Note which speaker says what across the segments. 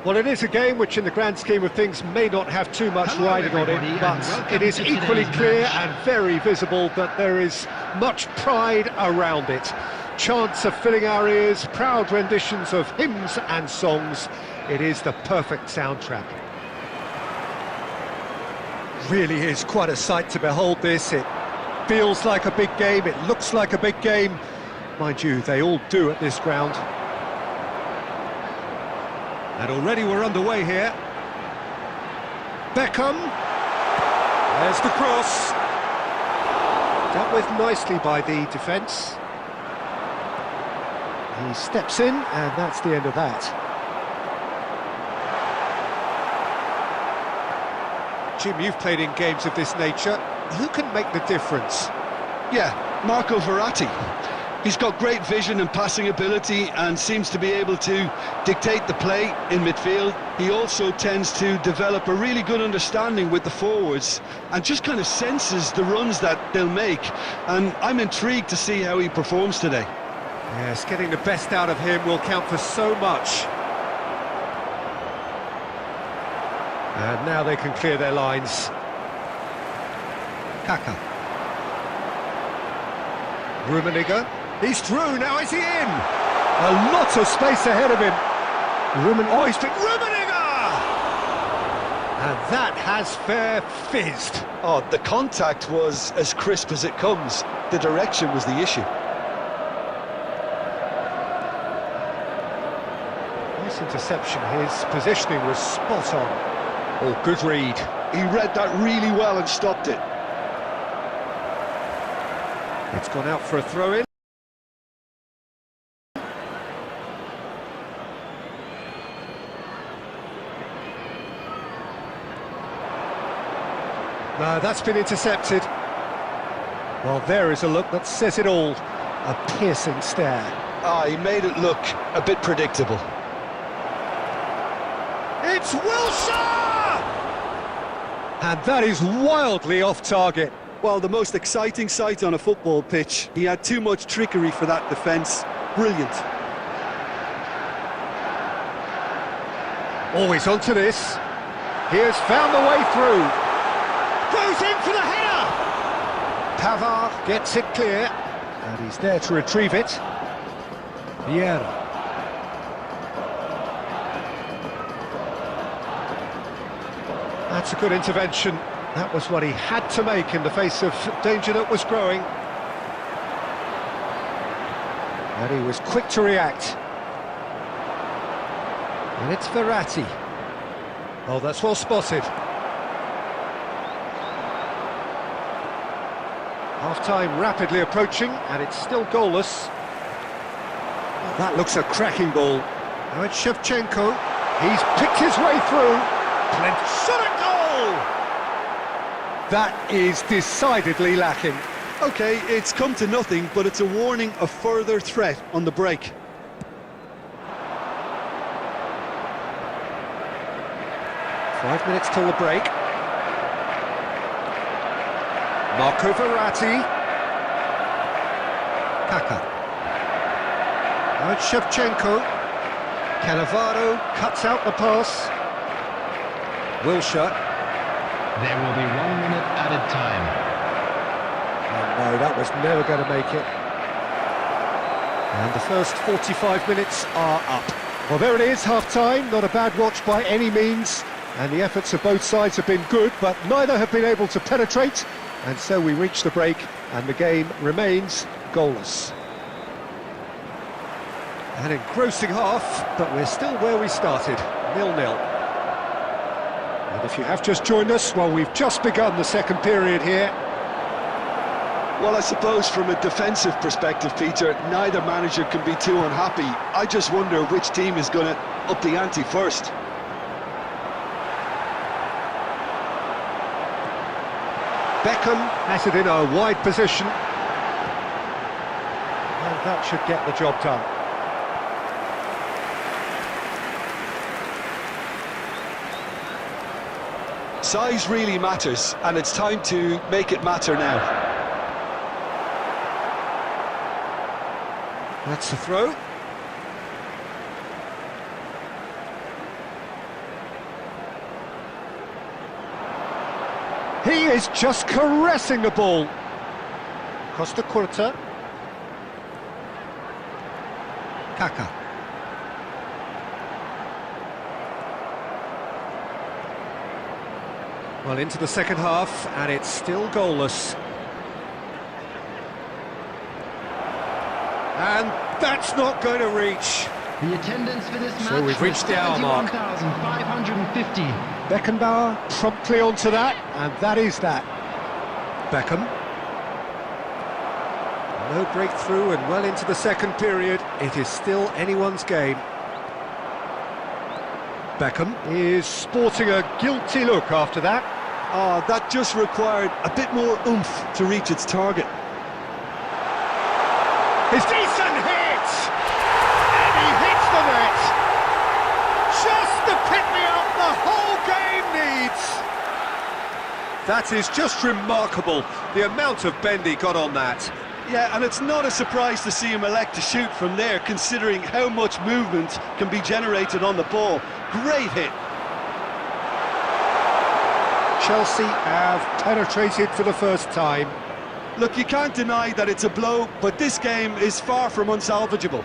Speaker 1: Well, it is a game which in the grand scheme of things may not have too much riding on it, but it is equally clear and very visible that there is much pride around it. Chants are filling our ears, proud renditions of hymns and songs. It is the perfect soundtrack. Really is quite a sight to behold this. It feels like a big game, it looks like a big game. Mind you, they all do at this ground. And already we're underway here. Beckham. There's the cross. Dealt with nicely by the defence. He steps in, and that's the end of that. Jim, you've played in games of this nature. Who can make the difference?
Speaker 2: Yeah, Marco Verratti. He's got great vision and passing ability and seems to be able to dictate the play in midfield. He also tends to develop a really good understanding with the forwards and just kind of senses the runs that they'll make. And I'm intrigued to see how he performs today.
Speaker 1: Yes, getting the best out of him will count for so much. And now they can clear their lines. Kaka. Rummenigge. He's through, now is he in? A lot of space ahead of him. Rummenigge! And that has fair fizzed.
Speaker 2: Oh, the contact was as crisp as it comes. The direction was the issue.
Speaker 1: Nice interception. His positioning was spot on. Oh, good read.
Speaker 2: He read that really well and stopped it.
Speaker 1: It's gone out for a throw-in. No, that's been intercepted. Well, there is a look that says it all. A piercing stare.
Speaker 2: Ah, he made it look a bit predictable.
Speaker 1: It's Wilshere! And that is wildly off target.
Speaker 2: Well, the most exciting sight on a football pitch. He had too much trickery for that defence. Brilliant.
Speaker 1: Always onto this. He has found the way through. Goes in for the header! Pavard gets it clear, and he's there to retrieve it. Vieira. That's a good intervention. That was what he had to make in the face of danger that was growing. And he was quick to react. And it's Verratti. Oh, that's well spotted. Half-time rapidly approaching, and it's still goalless. Oh, that looks a cracking ball. Now it's Shevchenko. He's picked his way through. Shot at goal! That is decidedly lacking.
Speaker 2: OK, it's come to nothing, but it's a warning of further threat on the break.
Speaker 1: Five minutes till the break. Marco Verratti. Kaka. Now it's Shevchenko. Cannavaro cuts out the pass. Wilshere.
Speaker 3: There will be 1 minute added time.
Speaker 1: Oh no, that was never going to make it. And the first 45 minutes are up. Well, there it is, half-time. Not a bad watch by any means. And the efforts of both sides have been good, but neither have been able to penetrate. And so we reach the break, and the game remains goalless. An engrossing half, but we're still where we started, 0-0. And if you have just joined us, well, we've just begun the second period here.
Speaker 2: Well, I suppose from a defensive perspective, Peter, neither manager can be too unhappy. I just wonder which team is going to up the ante first.
Speaker 1: Beckham has it in a wide position. And that should get the job done.
Speaker 2: Size really matters, and it's time to make it matter now.
Speaker 1: That's the throw. He is just caressing the ball. Costa Curta. Kaka. Well, into the second half, and it's still goalless. And that's not going to reach.
Speaker 3: The attendance for this match
Speaker 1: we've reached the hour mark.
Speaker 3: 71,550.
Speaker 1: Beckenbauer promptly onto that, and that is that. Beckham. No breakthrough, and well into the second period. It is still anyone's game. Beckham is sporting a guilty look after that.
Speaker 2: Oh, that just required a bit more oomph to reach its target.
Speaker 1: His decent hit! And he hits the net! Just the pick-me-up the whole game needs! That is just remarkable, the amount of bend he got on that.
Speaker 2: Yeah, and it's not a surprise to see him elect to shoot from there, considering how much movement can be generated on the ball. Great hit.
Speaker 1: Chelsea have penetrated for the first time.
Speaker 2: Look, you can't deny that it's a blow, but this game is far from unsalvageable.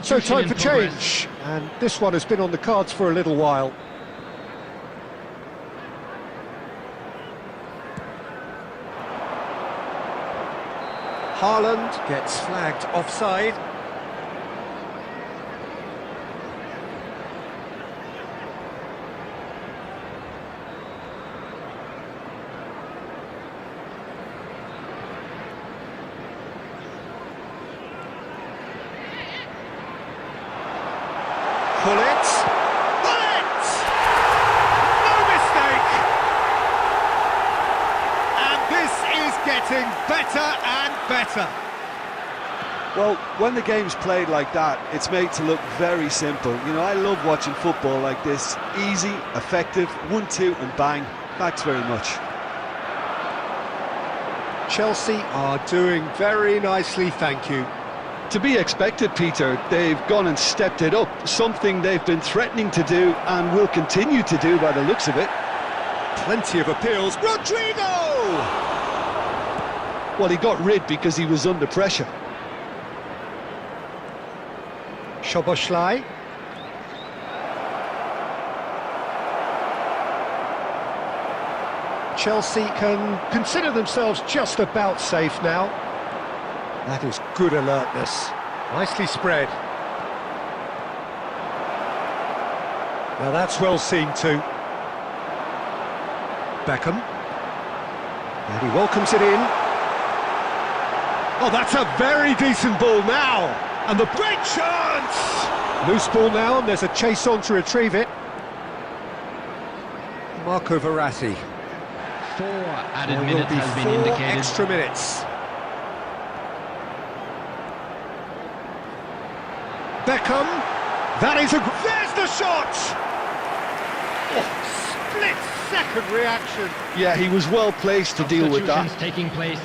Speaker 1: So time for change, and this one has been on the cards for a little while. Haaland gets flagged offside. Pull it! Pull it! No mistake! And this is getting better and better.
Speaker 2: Well, when the game's played like that, it's made to look very simple. You know, I love watching football like this. Easy, effective, 1-2 and bang. Thanks very much.
Speaker 1: Chelsea are doing very nicely, thank you.
Speaker 2: To be expected, Peter. They've gone and stepped it up, something they've been threatening to do and will continue to do by the looks of it.
Speaker 1: Plenty of appeals. Rodrigo!
Speaker 2: Well, he got rid because he was under pressure.
Speaker 1: Szoboszlai. Chelsea can consider themselves just about safe now. That is good alertness. Nicely spread. Now that's well seen too. Beckham. And he welcomes it in. Oh, that's a very decent ball now. And the great chance! Loose ball now, and there's a chase on to retrieve it. Marco Verratti.
Speaker 3: 4 added
Speaker 1: There
Speaker 3: minutes
Speaker 1: will be
Speaker 3: has been
Speaker 1: 4
Speaker 3: indicated.
Speaker 1: extra minutes. Beckham, that is there's the shot! Oh, split-second reaction.
Speaker 2: Yeah, he was well placed to deal with that.
Speaker 3: Substitutions taking place.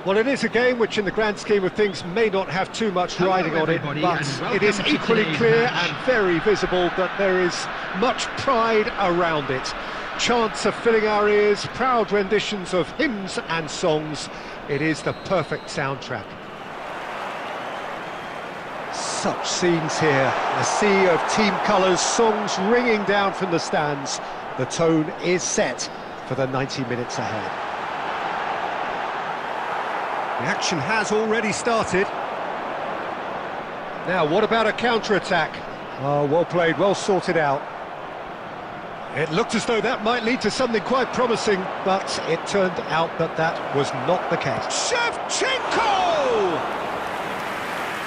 Speaker 1: Well, it is a game which in the grand scheme of things may not have too much riding on it, but it is equally clear and very visible that there is much pride around it. Chants are filling our ears, proud renditions of hymns and songs. It is the perfect soundtrack. Such scenes here, a sea of team colours, songs ringing down from the stands. The tone is set for the 90 minutes ahead. The action has already started. Now, what about a counter-attack? Oh, well played, well sorted out. It looked as though that might lead to something quite promising, but it turned out that that was not the case. Shevchenko!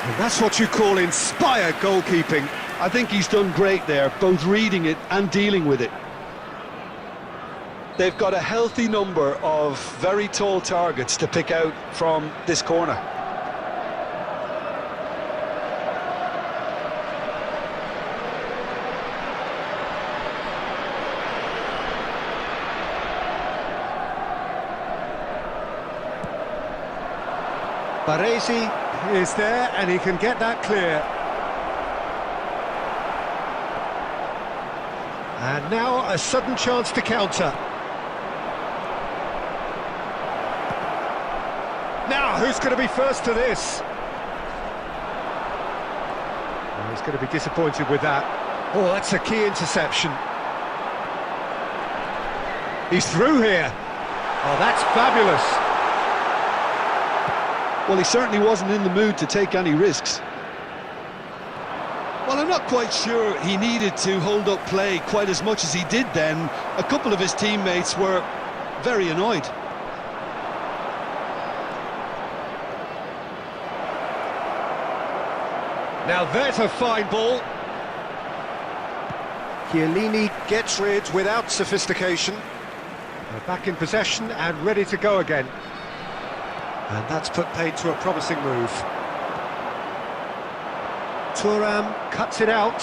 Speaker 1: And that's what you call inspired goalkeeping.
Speaker 2: I think he's done great there, both reading it and dealing with it. They've got a healthy number of very tall targets to pick out from this corner.
Speaker 1: Baresi is there and he can get that clear. And now a sudden chance to counter. Now, who's going to be first to this? Oh, he's going to be disappointed with that. Oh, that's a key interception. He's through here. Oh, that's fabulous.
Speaker 2: Well, he certainly wasn't in the mood to take any risks. Well, I'm not quite sure he needed to hold up play quite as much as he did then. A couple of his teammates were very annoyed.
Speaker 1: Now there's a fine ball. Chiellini gets rid without sophistication. They're back in possession and ready to go again. And that's put paid to a promising move. Thuram cuts it out.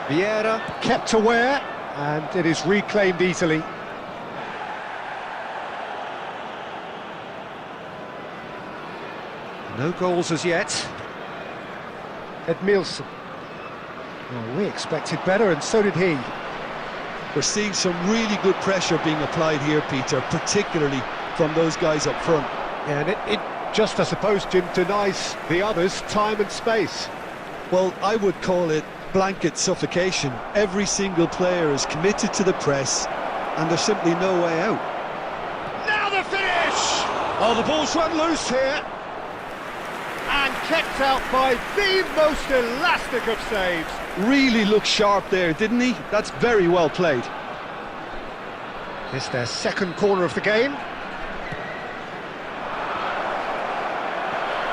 Speaker 1: Vieira kept aware, and it is reclaimed easily. No goals as yet. Edmilson. Well, we expected better, and so did he.
Speaker 2: We're seeing some really good pressure being applied here, Peter, particularly from those guys up front.
Speaker 1: Yeah, and it just, I suppose, Jim, denies the others time and space.
Speaker 2: Well, I would call it blanket suffocation. Every single player is committed to the press, and there's simply no way out.
Speaker 1: Now the finish! Oh, the ball's run loose here. And kept out by the most elastic of saves.
Speaker 2: Really looked sharp there, didn't he? That's very well played.
Speaker 1: It's their second corner of the game.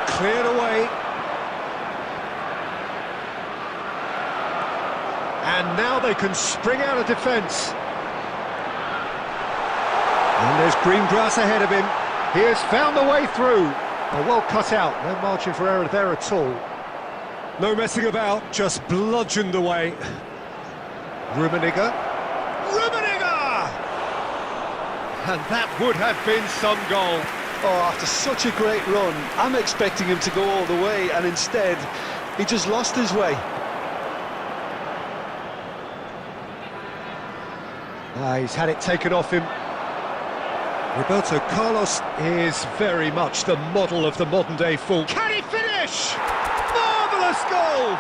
Speaker 1: Cleared away. And now they can spring out of defence. And there's green grass ahead of him. He has found the way through. Oh, well cut out, no margin for error there at all. No messing about, just bludgeoned away. Rummenigge. Rummenigge! And that would have been some goal.
Speaker 2: Oh, after such a great run, I'm expecting him to go all the way, and instead, he just lost his way.
Speaker 1: He's had it taken off him. Roberto Carlos is very much the model of the modern-day full. Can he finish? Marvellous goal!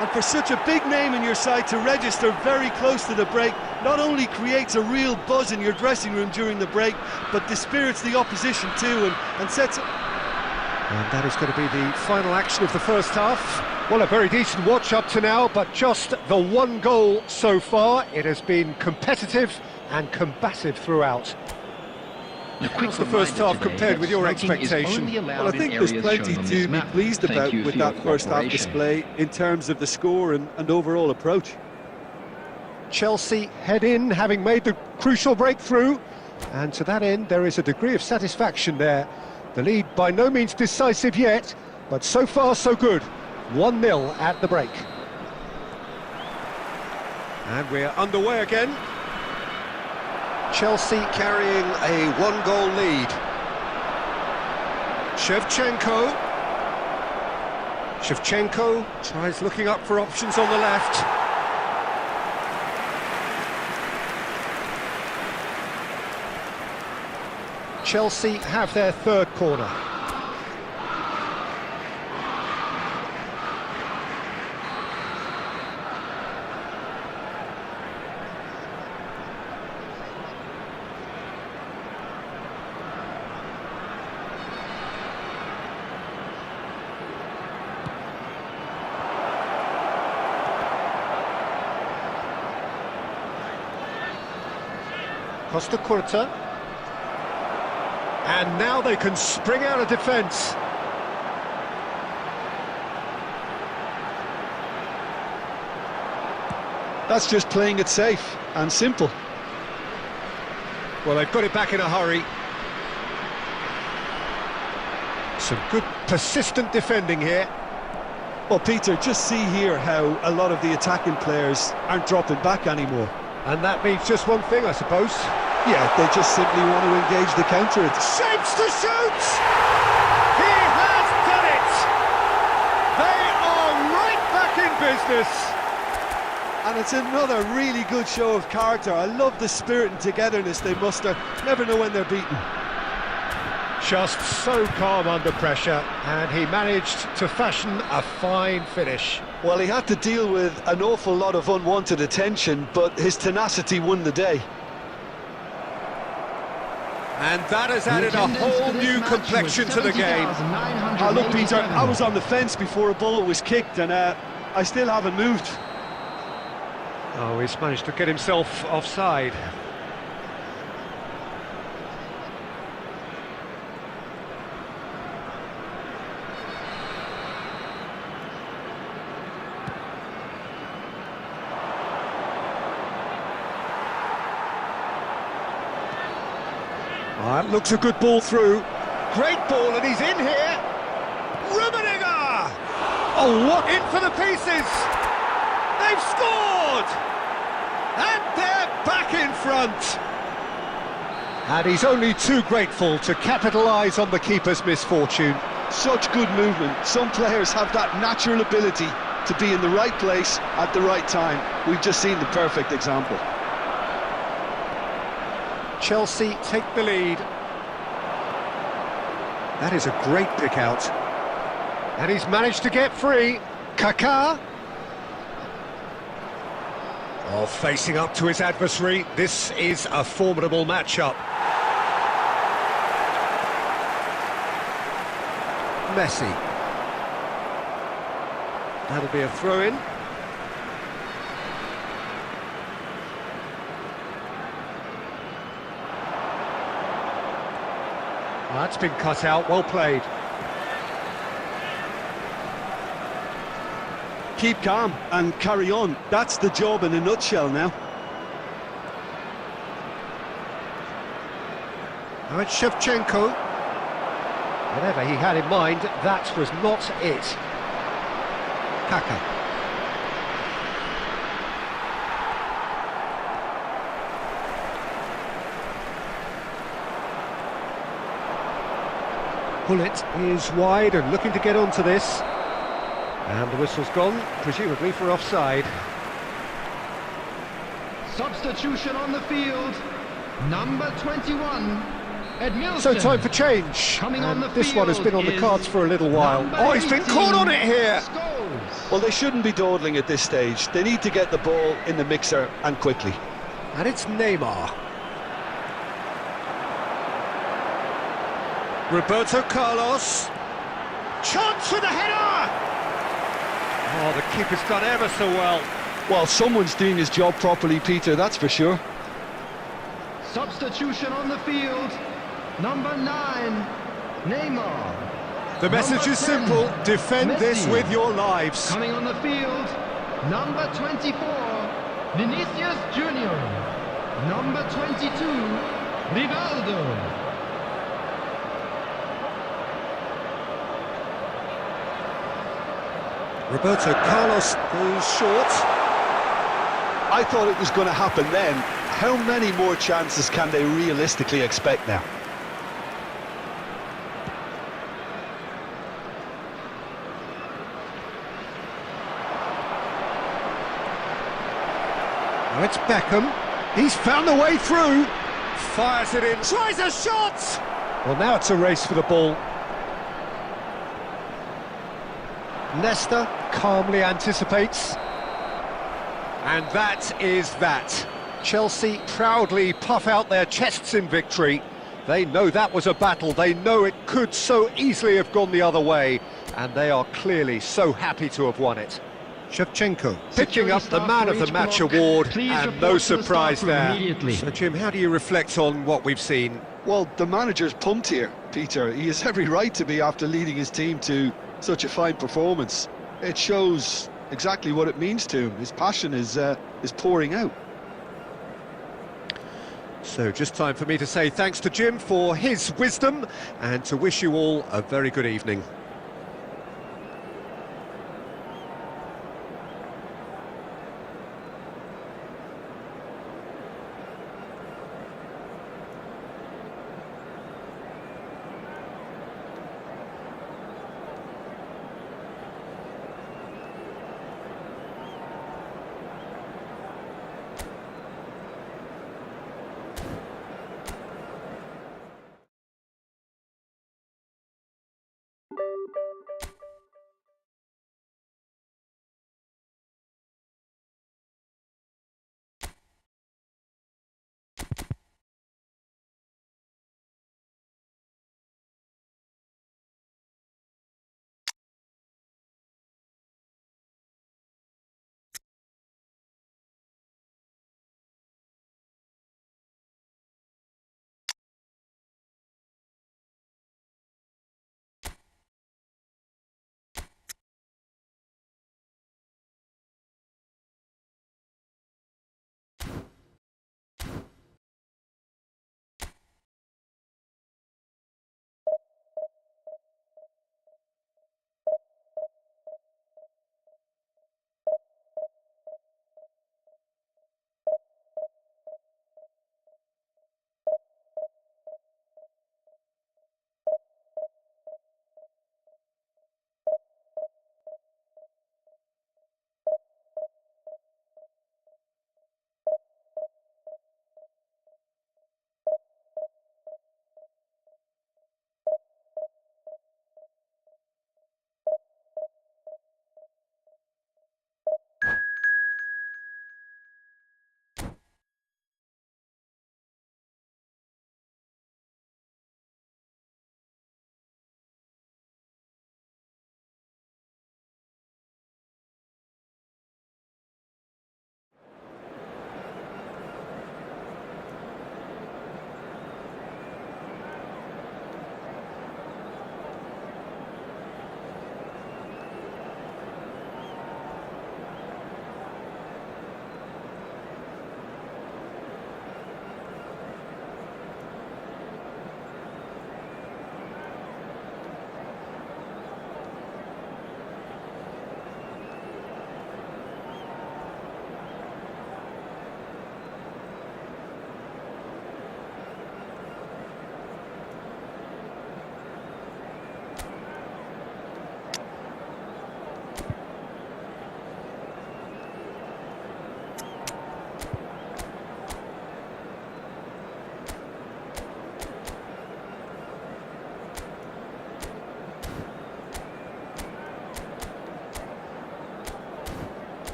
Speaker 2: And for such a big name in your side to register very close to the break, not only creates a real buzz in your dressing room during the break, but dispirits the opposition too, and sets...
Speaker 1: And that is going to be the final action of the first half. Well, a very decent watch up to now, but just the one goal so far. It has been competitive and combative throughout. How's the first half compared with your expectation?
Speaker 2: Well, I think there's plenty to be pleased about with that first half display in terms of the score and overall approach.
Speaker 1: Chelsea head in, having made the crucial breakthrough, and to that end there is a degree of satisfaction there. The lead by no means decisive yet, but so far so good. 1-0 at the break. And we're underway again. Chelsea carrying a one-goal lead. Shevchenko. Shevchenko tries looking up for options on the left. Chelsea have their third corner. Costa Curta. And now they can spring out of defence.
Speaker 2: That's just playing it safe and simple.
Speaker 1: Well, they've got it back in a hurry. Some good persistent defending here.
Speaker 2: Well, Peter, just see here how a lot of the attacking players aren't dropping back anymore.
Speaker 1: And that means just one thing, I suppose.
Speaker 2: Yeah, they just simply want to engage the counter.
Speaker 1: Shapes to shoot! He has done it! They are right back in business!
Speaker 2: And it's another really good show of character. I love the spirit and togetherness they muster. Never know when they're beaten.
Speaker 1: Just so calm under pressure, and he managed to fashion a fine finish.
Speaker 2: Well, he had to deal with an awful lot of unwanted attention, but his tenacity won the day.
Speaker 1: And that has added a whole new complexion to the game.
Speaker 2: Look, Peter, I was on the fence before a ball was kicked, and I still haven't moved.
Speaker 1: Oh, he's managed to get himself offside. That looks a good ball through. Great ball, and he's in here. Rummenigge! Oh, what? In for the pieces! They've scored! And they're back in front! And he's only too grateful to capitalise on the keeper's misfortune.
Speaker 2: Such good movement. Some players have that natural ability to be in the right place at the right time. We've just seen the perfect example.
Speaker 1: Chelsea take the lead. That is a great pick out. And he's managed to get free. Kaká. Oh, facing up to his adversary. This is a formidable matchup. Messi. That'll be a throw-in. That's been cut out, well played.
Speaker 2: Keep calm and carry on. That's the job in a nutshell now.
Speaker 1: Now it's Shevchenko. Whatever he had in mind, that was not it. Kaká. Pullet is wide and looking to get onto this. And the whistle's gone, presumably for offside.
Speaker 3: Substitution on the field. Number 21, Edmilson.
Speaker 1: So time for change.
Speaker 3: Coming
Speaker 1: and
Speaker 3: on the
Speaker 1: this one has been on the
Speaker 3: field
Speaker 1: cards for a little while.
Speaker 3: number
Speaker 1: Oh, he's been
Speaker 3: 18,
Speaker 1: caught on it here.
Speaker 3: Scholes.
Speaker 2: Well, they shouldn't be dawdling at this stage. They need to get the ball in the mixer and quickly.
Speaker 1: And it's Neymar. Roberto Carlos. Chance for the header! Oh, the keeper's done ever so well.
Speaker 2: Well, someone's doing his job properly, Peter, that's for sure.
Speaker 3: Substitution on the field. Number 9, Neymar.
Speaker 1: The message is
Speaker 3: 10,
Speaker 1: simple. Defend this
Speaker 3: Messi.
Speaker 1: with your lives.
Speaker 3: Coming on the field. Number 24, Vinicius Junior. Number 22, Rivaldo.
Speaker 1: Roberto Carlos goes short.
Speaker 2: I thought it was going to happen then. How many more chances can they realistically expect now?
Speaker 1: It's Beckham. He's found the way through. Fires it in. Tries a shot! Well, now it's a race for the ball. Nesta calmly anticipates. And that is that. Chelsea proudly puff out their chests in victory. They know that was a battle. They know it could so easily have gone the other way. And they are clearly so happy to have won it. Shevchenko picking up the Man of the Match award, and no surprise there. So, Jim, how do you reflect on what we've seen?
Speaker 2: Well, the manager's pumped here, Peter. He has every right to be after leading his team to such a fine performance. It shows exactly what it means to him. His passion is pouring out.
Speaker 1: So just time for me to say thanks to Jim for his wisdom and to wish you all a very good evening.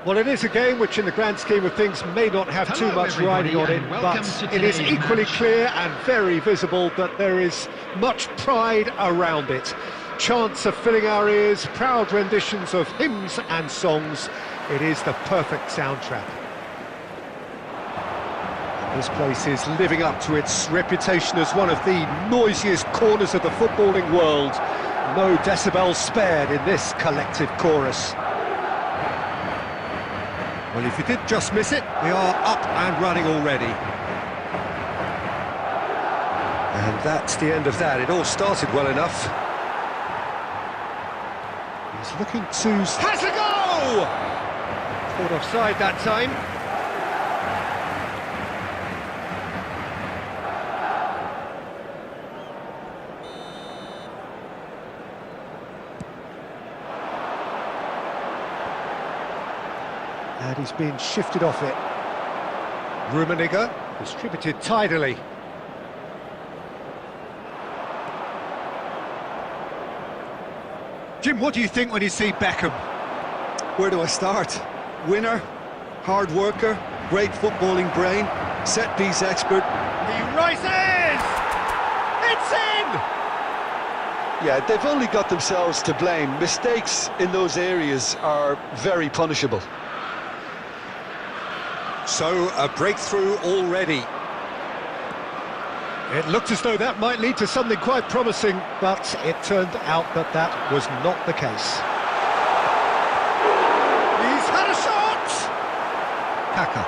Speaker 1: Well, it is a game which in the grand scheme of things may not have too much riding on it, but it is equally clear and very visible that there is much pride around it. Chants are filling our ears, proud renditions of hymns and songs. It is the perfect soundtrack. This place is living up to its reputation as one of the noisiest corners of the footballing world. No decibels spared in this collective chorus. Well, if you did just miss it, we are up and running already. And that's the end of that. It all started well enough. He's looking to... Has a go! Caught offside that time. And he's been shifted off it. Rummenigge distributed tidily. Jim, what do you think when you see Beckham?
Speaker 2: Where do I start? Winner, hard worker, great footballing brain, set-piece expert.
Speaker 1: He rises! It's in!
Speaker 2: Yeah, they've only got themselves to blame. Mistakes in those areas are very punishable.
Speaker 1: So, a breakthrough already. It looked as though that might lead to something quite promising, but it turned out that that was not the case. He's had a shot! Kaka.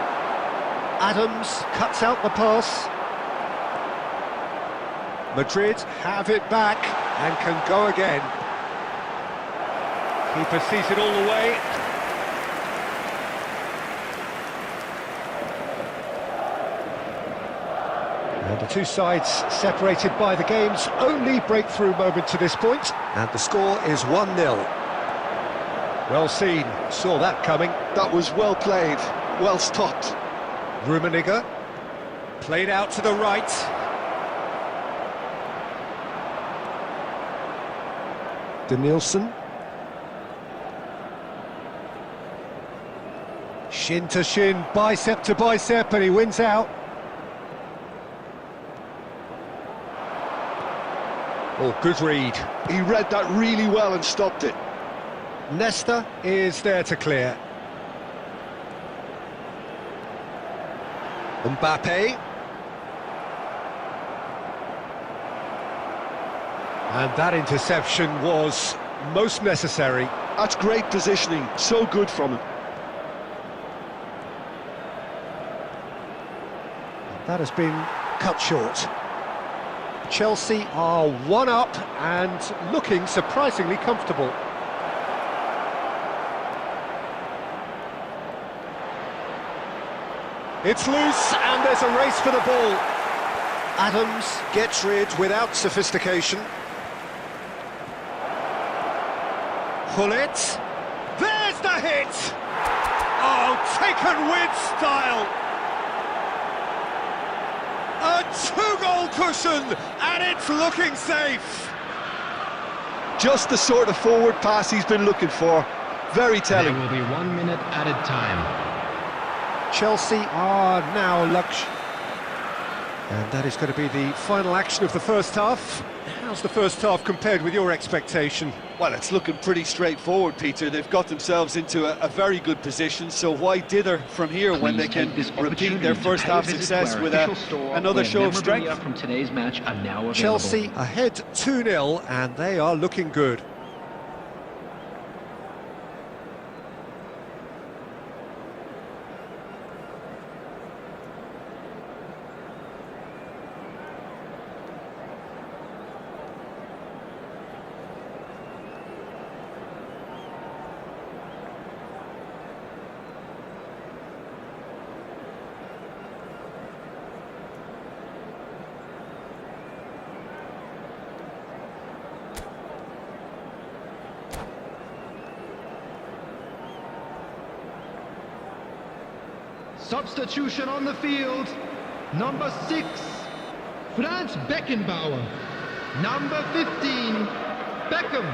Speaker 1: Adams cuts out the pass. Madrid have it back and can go again. Keeper sees it all the way. And the two sides separated by the game's only breakthrough moment to this point. And the score is 1-0. Well seen, saw that coming.
Speaker 2: That was well played, well stopped.
Speaker 1: Rummenigge, played out to the right. Danielson. Shin to shin, bicep to bicep, and he wins out. Oh, good read.
Speaker 2: He read that really well and stopped it.
Speaker 1: Nesta is there to clear. Mbappe. And that interception was most necessary.
Speaker 2: That's great positioning, so good from him.
Speaker 1: That has been cut short. Chelsea are 1-up and looking surprisingly comfortable. It's loose and there's a race for the ball. Adams gets rid without sophistication. Pullet. There's the hit! Oh, taken with style! A two-goal cushion, and it's looking safe.
Speaker 2: Just the sort of forward pass he's been looking for. Very telling.
Speaker 3: There will be 1 minute added time.
Speaker 1: Chelsea are now and that is going to be the final action of the first half. How's the first half compared with your expectation?
Speaker 2: Well, it's looking pretty straightforward, Peter. They've got themselves into a very good position, so why dither from here when they can repeat their first half success with another show of strength?
Speaker 3: From today's match are now available.
Speaker 1: Chelsea ahead 2-0 and they are looking good.
Speaker 3: Substitution on the field. Number 6, Franz Beckenbauer. Number 15, Beckham.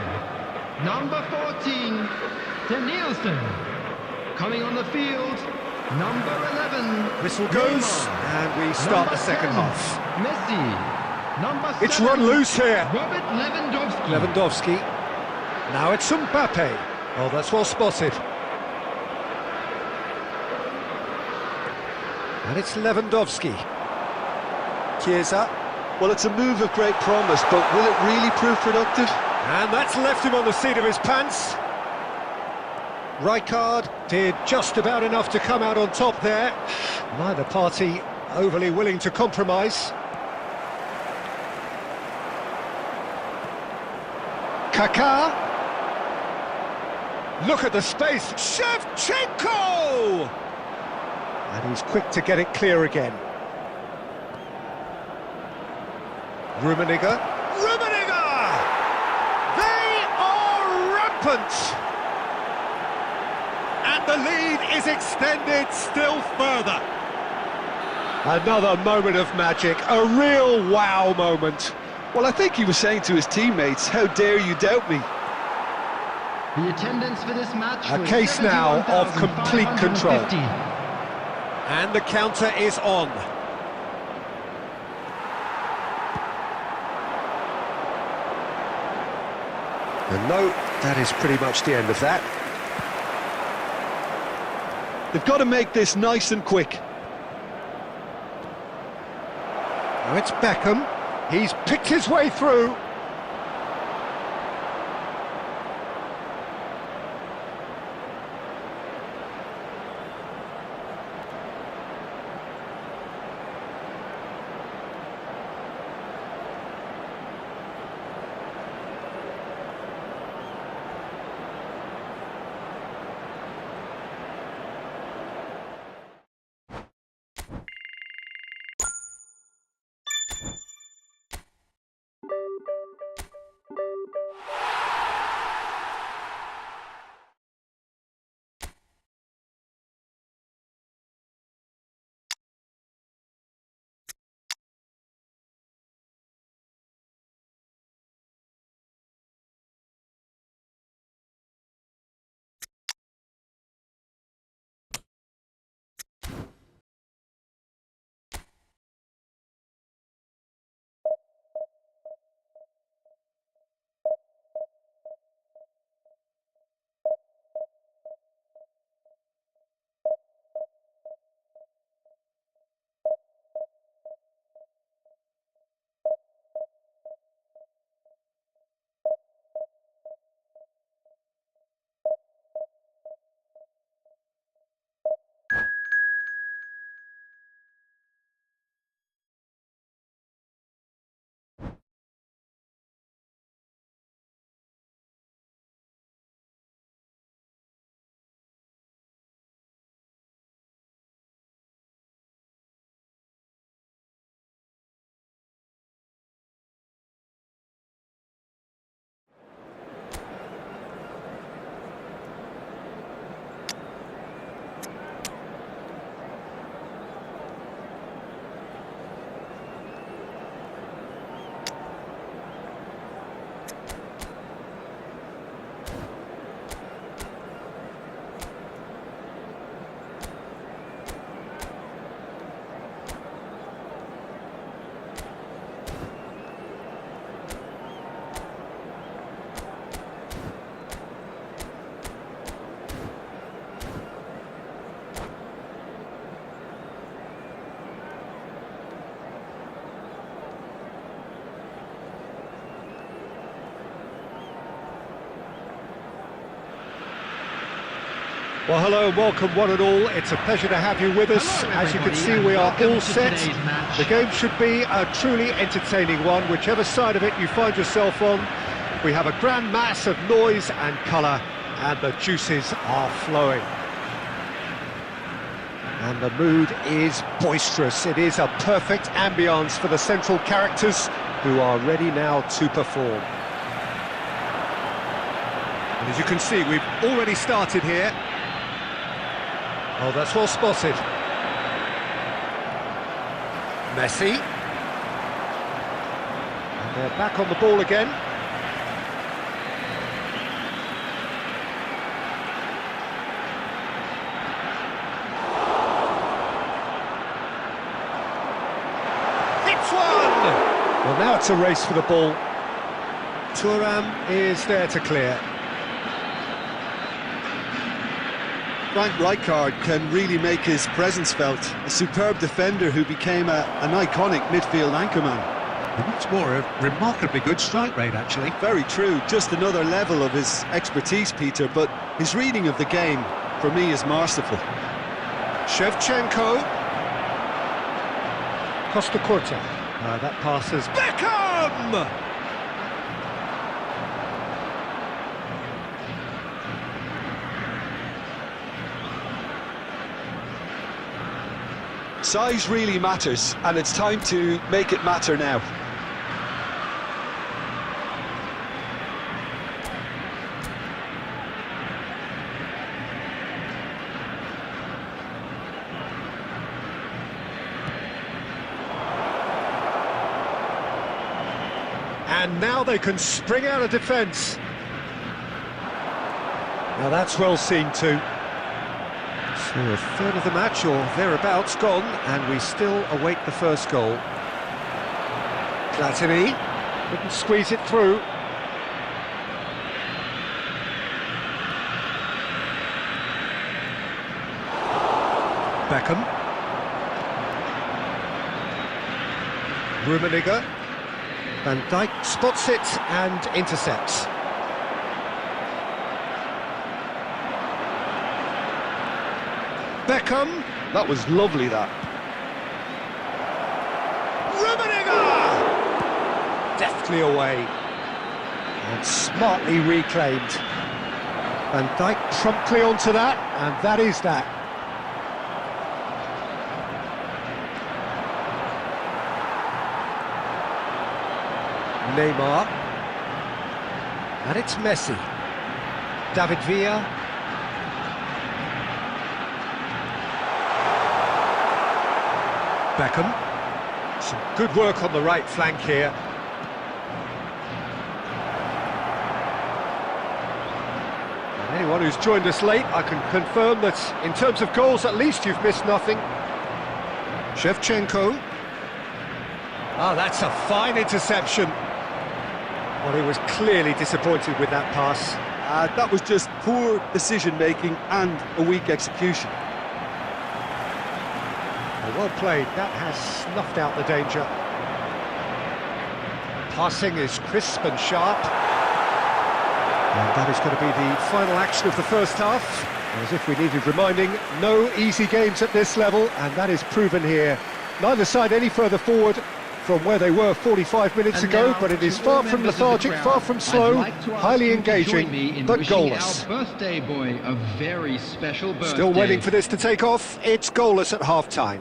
Speaker 3: Number 14, Danielson. Coming on the field, number 11.
Speaker 1: Whistle goes, and we start the second half.
Speaker 3: Messi. Number 7.
Speaker 1: It's run loose here.
Speaker 3: Robert Lewandowski.
Speaker 1: Lewandowski. Now it's Mbappe. Oh, that's well spotted. And it's Lewandowski. Chiesa.
Speaker 2: Well, it's a move of great promise, but will it really prove productive?
Speaker 1: And that's left him on the seat of his pants. Rijkaard Did just about enough to come out on top there. Neither party overly willing to compromise. Kaká. Look at the space. Shevchenko! And he's quick to get it clear again. Rummenigge. Rummenigge! They are rampant! And the lead is extended still further. Another moment of magic, a real wow moment.
Speaker 2: Well, I think he was saying to his teammates, how dare you doubt me?
Speaker 3: The attendance for this match
Speaker 1: A
Speaker 3: was
Speaker 1: case now of complete control.
Speaker 3: 71,550.
Speaker 1: And the counter is on. And no, that is pretty much the end of that.
Speaker 2: They've got to make this nice and quick.
Speaker 1: Now it's Beckham. He's picked his way through. Well, hello and welcome one and all. It's a pleasure to have you with us.
Speaker 3: Hello,
Speaker 1: as you can see,
Speaker 3: everybody,
Speaker 1: we are
Speaker 3: and welcome
Speaker 1: all
Speaker 3: to
Speaker 1: set.
Speaker 3: today's match.
Speaker 1: The game should be a truly entertaining one, whichever side of it you find yourself on. We have a grand mass of noise and colour, and the juices are flowing. And the mood is boisterous. It is a perfect ambience for the central characters, who are ready now to perform. And as you can see, we've already started here. Oh, that's well spotted. Messi. And they're back on the ball again. Hits one! Well, now it's a race for the ball. Thuram is there to clear.
Speaker 2: Frank Rijkaard can really make his presence felt. A superb defender who became an iconic midfield anchorman.
Speaker 4: It's more a remarkably good strike rate, actually.
Speaker 2: Very true, just another level of his expertise, Peter, but his reading of the game for me, is masterful.
Speaker 1: Shevchenko. Costa Curta. That passes. Beckham!
Speaker 2: Size really matters, and it's time to make it matter now.
Speaker 1: And now they can spring out of defence. Now that's well seen too. So a third of the match or thereabouts gone, and we still await the first goal. Platini couldn't squeeze it through. Beckham. Rummenigge. Van Dijk spots it and intercepts. Beckham.
Speaker 2: That was lovely, that.
Speaker 1: Rummenigge! Deftly away. And smartly reclaimed. Van Dijk promptly onto that, and that is that. Neymar. And it's Messi. David Villa. Beckham. Some good work on the right flank here. And anyone who's joined us late, I can confirm that in terms of goals, at least you've missed nothing. Shevchenko. Ah, that's a fine interception. Well, he was clearly disappointed with that pass.
Speaker 2: That was just poor decision-making and a weak execution.
Speaker 1: Well played, that has snuffed out the danger. Passing is crisp and sharp. And that is going to be the final action of the first half. As if we needed reminding, no easy games at this level, and that is proven here. Neither side any further forward from where they were 45 minutes ago, but it is far from lethargic, far from slow, highly engaging, but goalless.
Speaker 3: Our birthday boy a very special birthday.
Speaker 1: Still waiting for this to take off, it's goalless at half-time.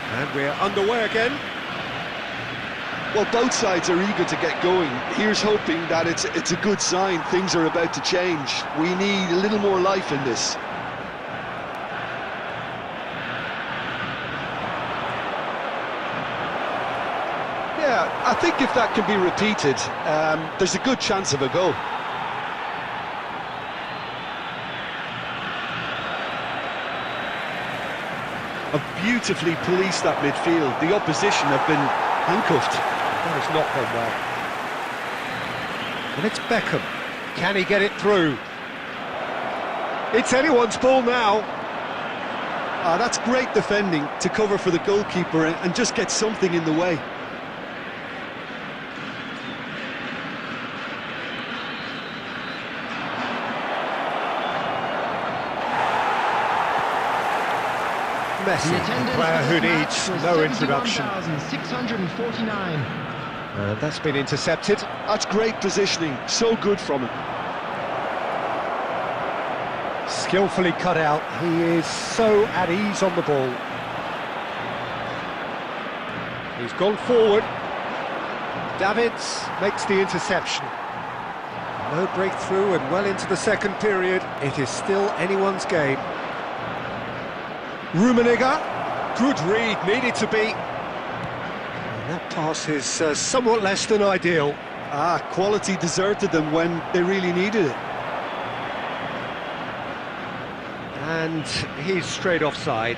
Speaker 1: And we're underway again.
Speaker 2: Well, both sides are eager to get going. Here's hoping that it's a good sign. Things are about to change. We need a little more life in this. Yeah, I think if that can be repeated, there's a good chance of a goal. Beautifully policed that midfield. The opposition have been handcuffed.
Speaker 1: That has not gone well. And it's Beckham. Can he get it through? It's anyone's ball now.
Speaker 2: That's great defending to cover for the goalkeeper and just get something in the way.
Speaker 1: Messi, a player who needs no introduction.
Speaker 3: 649.
Speaker 1: That's been intercepted.
Speaker 2: That's great positioning, so good from him.
Speaker 1: Skillfully cut out, he is so at ease on the ball. He's gone forward. Davids makes the interception. No breakthrough and well into the second period. It is still anyone's game. Rummenigge, good read, needed to be. And that pass is somewhat less than ideal.
Speaker 2: Quality deserted them when they really needed it.
Speaker 1: And he's straight offside.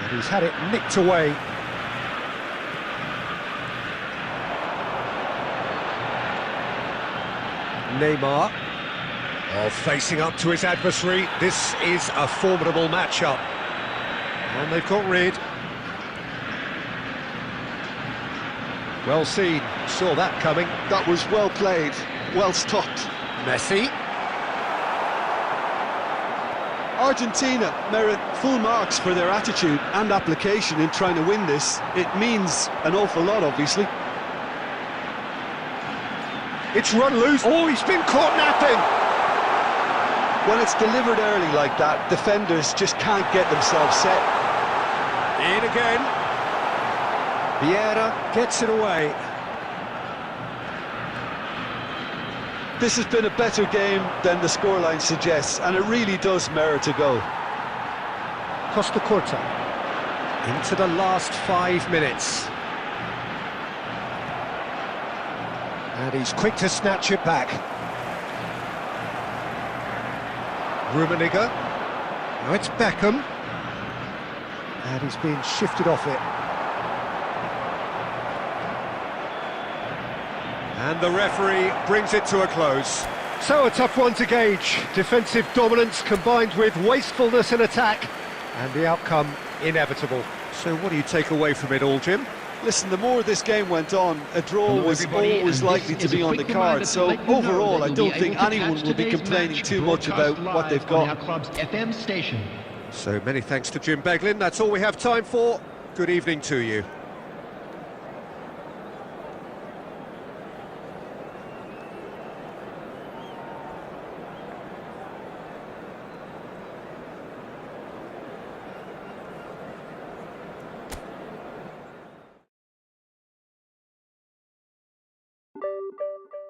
Speaker 1: And he's had it nicked away. Neymar. Oh, facing up to his adversary. This is a formidable matchup. And they've got rid. Well seen, saw that coming.
Speaker 2: That was well played, well stopped.
Speaker 1: Messi.
Speaker 2: Argentina merit full marks for their attitude and application in trying to win this. It means an awful lot, obviously.
Speaker 1: It's run loose. Oh, he's been caught napping.
Speaker 2: When it's delivered early like that, defenders just can't get themselves set.
Speaker 1: In again. Vieira gets it away.
Speaker 2: This has been a better game than the scoreline suggests, and it really does merit a go.
Speaker 1: Costa Curta. Into the last 5 minutes. And he's quick to snatch it back. Rummenigge. Now it's Beckham. And he's being shifted off it. And the referee brings it to a close. So a tough one to gauge. Defensive dominance combined with wastefulness in attack. And the outcome inevitable. So what do you take away from it all, Jim?
Speaker 2: Listen, the more this game went on, a draw
Speaker 3: Hello,
Speaker 2: was
Speaker 3: everybody,
Speaker 2: always
Speaker 3: and
Speaker 2: likely
Speaker 3: this
Speaker 2: to
Speaker 3: is
Speaker 2: be
Speaker 3: a
Speaker 2: on the
Speaker 3: quick reminder
Speaker 2: card,
Speaker 3: to
Speaker 2: so
Speaker 3: let you know
Speaker 2: overall
Speaker 3: that
Speaker 2: I
Speaker 3: you'll
Speaker 2: don't
Speaker 3: be
Speaker 2: think
Speaker 3: able to
Speaker 2: anyone
Speaker 3: catch
Speaker 2: will be
Speaker 3: today's
Speaker 2: complaining
Speaker 3: match
Speaker 2: too much about
Speaker 3: broadcast
Speaker 2: what they've
Speaker 3: live on our
Speaker 2: got.
Speaker 3: club's FM station.
Speaker 1: So many thanks to Jim Beglin. That's all we have time for. Good evening to you.